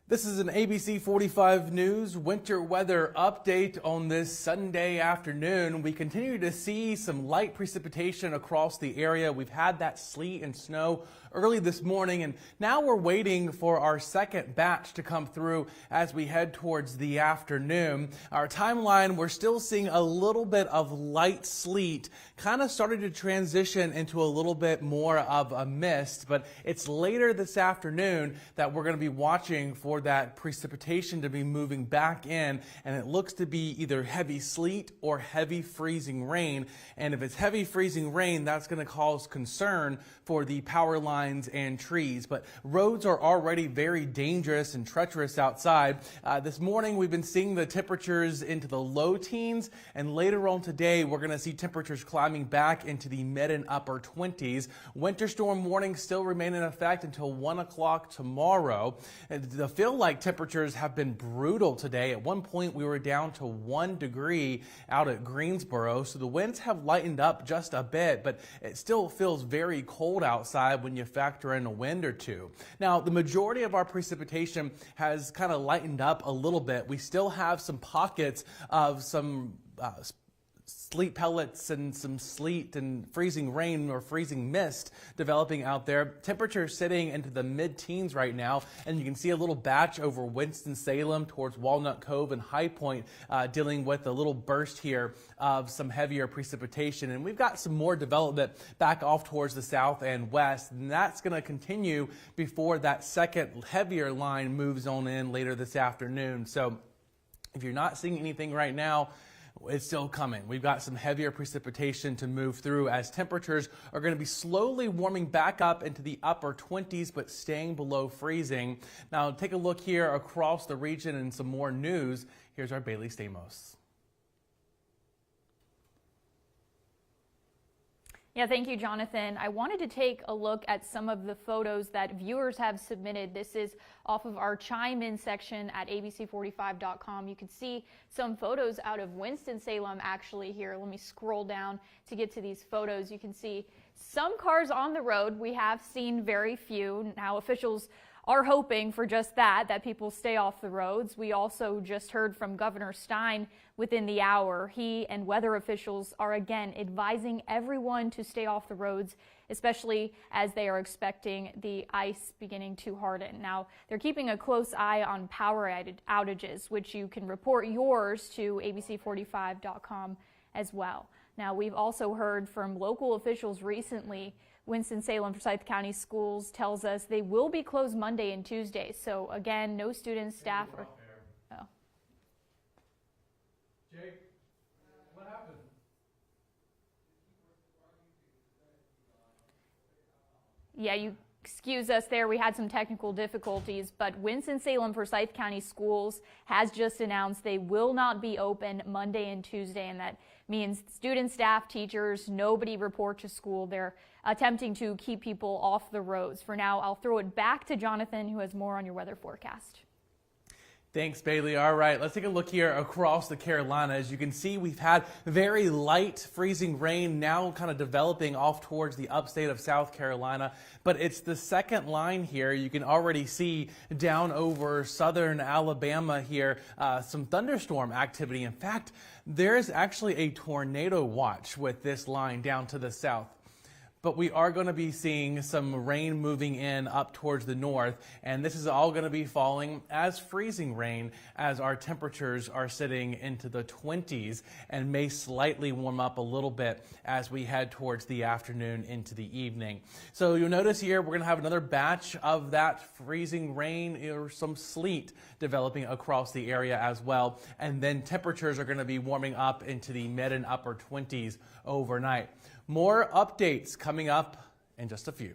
This is an ABC 45 News winter weather update on this Sunday afternoon. We continue to see some light precipitation across the area. We've had that sleet and snow early this morning, and now we're waiting for our second batch to come through as we head towards the afternoon. Our timeline, we're still seeing a little bit of light sleet, kind of started to transition into a little bit more of a mist, but it's later this afternoon that we're going to be watching for that precipitation to be moving back in, and it looks to be either heavy sleet or heavy freezing rain. And if it's heavy freezing rain, that's going to cause concern for the power lines and trees. But roads are already very dangerous and treacherous outside. This morning we've been seeing the temperatures into the low teens, and later on today we're going to see temperatures climbing back into the mid and upper 20s. Winter storm warnings still remain in effect until 1 o'clock tomorrow. The feel like temperatures have been brutal today. At one point we were down to 1 degree out at Greensboro, so the winds have lightened up just a bit, but it still feels very cold outside when you factor in a wind or two. Now, the majority of our precipitation has kind of lightened up a little bit. We still have some pockets of some sleet pellets and some sleet and freezing rain or freezing mist developing out there. Temperatures sitting into the mid-teens right now, and you can see a little batch over Winston-Salem towards Walnut Cove and High Point dealing with a little burst here of some heavier precipitation. And we've got some more development back off towards the south and west, and that's going to continue before that second heavier line moves on in later this afternoon. So if you're not seeing anything right now, it's still coming. We've got some heavier precipitation to move through as temperatures are going to be slowly warming back up into the upper 20s, but staying below freezing. Now take a look here across the region and some more news. Here's our Bailey Stamos. Yeah, thank you, Jonathan. I wanted to take a look at some of the photos that viewers have submitted. This is off of our Chime In section at abc45.com. You can see some photos out of Winston-Salem actually here. Let me scroll down to get to these photos. You can see some cars on the road. We have seen very few. Now, officials are hoping for just that people stay off the roads. We also just heard from Governor Stein within the hour. He and weather officials are again advising everyone to stay off the roads, especially as they are expecting the ice beginning to harden. Now, they're keeping a close eye on power outages, which you can report yours to abc45.com as well. Now, we've also heard from local officials recently. Winston-Salem Forsyth County Schools tells us they will be closed Monday and Tuesday. So again, no students, staff, or Jake, what happened? Yeah, you excuse us there. We had some technical difficulties, but Winston-Salem Forsyth County Schools has just announced they will not be open Monday and Tuesday, and that means students, staff, teachers, nobody report to school. They're attempting to keep people off the roads. For now, I'll throw it back to Jonathan, who has more on your weather forecast. Thanks, Bailey. All right, let's take a look here across the Carolinas. You can see we've had very light freezing rain now kind of developing off towards the upstate of South Carolina, but it's the second line here. You can already see down over southern Alabama here some thunderstorm activity. In fact, there's actually a tornado watch with this line down to the south. But we are going to be seeing some rain moving in up towards the north, and this is all going to be falling as freezing rain as our temperatures are sitting into the 20s and may slightly warm up a little bit as we head towards the afternoon into the evening. So you'll notice here we're going to have another batch of that freezing rain or some sleet developing across the area as well, and then temperatures are going to be warming up into the mid and upper 20s overnight. More updates coming up in just a few.